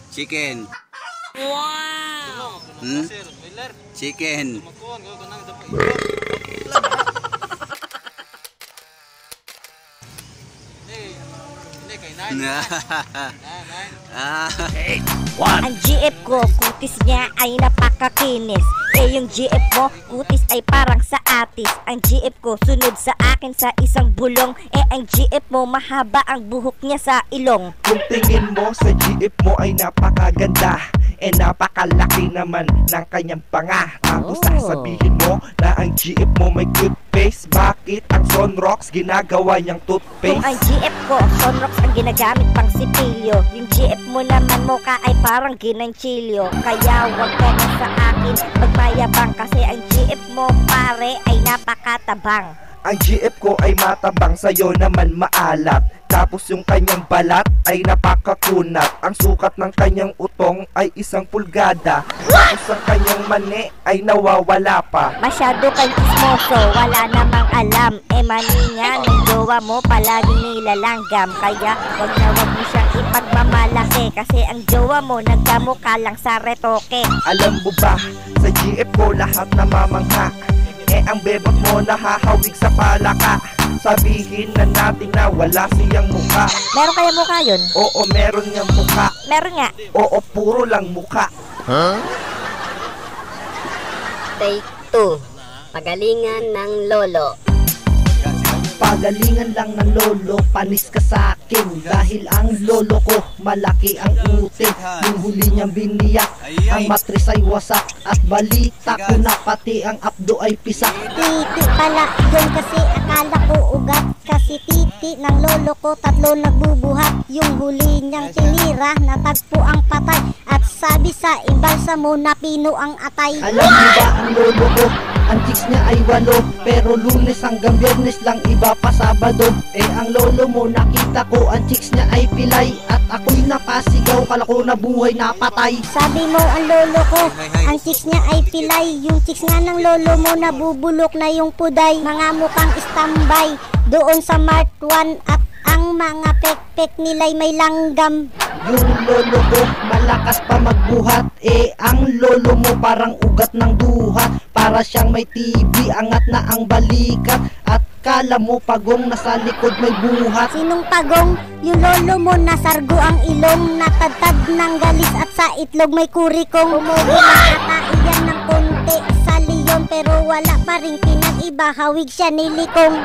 Chicken. Chicken. Ang GF ko, kutis niya ay napakakinis. Yung GF mo, kutis ay parang sa atis. Ang GF ko, sunod sa akin sa isang bulong. Ang GF mo, mahaba ang buhok niya sa ilong. Kung tingin mo sa GF mo ay napakaganda, napakalaki naman ng kanyang panga. Tapos sasabihin mo na ang GF mo may cute face. Bakit ang Sunrocks ginagawa niyang toothpaste? Kung ang GF ko, Sunrocks ang ginagamit pang sipilyo, yung GF mo naman mukha ay parang ginanchilyo. Kaya wag ka na sa akin magmayabang, kasi ang GF mo pare ay napakatabang. Ang GF ko ay matabang, sa'yo naman maalat. Tapos yung kanyang balat ay napakakunat. Ang sukat ng kanyang utong ay 1 pulgada. Tapos ang kanyang mani ay nawawala pa. Masyado kang chismoso, wala namang alam. Mani nga ng jowa mo palaging nilalanggam. Kaya wag mo siyang ipagmamalaki, kasi ang jowa mo nagkamukha lang sa retoke. Alam mo ba, sa GF ko lahat namamangha. Ang bebot mo nahahawig sa palaka. Sabihin na natin na wala siyang mukha. Meron kaya mukha yun? Oo, meron niyang mukha. Meron nga. Oo, puro lang mukha. Take 2. Pagalingan ng lolo. Pagalingan lang ng lolo, panis ka sa akin. Dahil ang lolo ko, malaki ang utin. Yung huli niyang biniyak, ang matris ay wasak. At balita ko na pati ang abdo ay pisak. Titi pala yun, kasi akala ko ugat. Kasi titi ng lolo ko 3 nagbubuhat. Yung huli niyang tinira, natagpo ang patay. At sabi sa imbalsa mo na pino ang atay. Alam mo ba ang lolo ko, ang chicks niya ay 8. Pero Lunes hanggang Biyernes lang, iba pa Sabado. Ang lolo mo nakita ko, ang chicks niya ay pilay. At ako'y napasigaw, kala ko na buhay na patay. Sabi mo ang lolo ko, ang chicks niya ay pilay. Yung chicks nga ng lolo mo nabubulok na yung puday. Mga mukhang standby doon sa Mart 1. At ang mga pek-pek nila'y may langgam. Yung lolo ko malakas pa magbuhat. Ang lolo mo parang ugat ng duhat. Para siyang may TV, angat na ang balikat. At kala mo pagong nasa likod may buhat. Sinong pagong? Yung lolo mo nasargo ang ilong. Natadtad ng galis at sa itlog may kurikong. Umuwi na ata iyan ng konti sa leon, pero wala pa rin pinag-iba, hawig siya nilikong.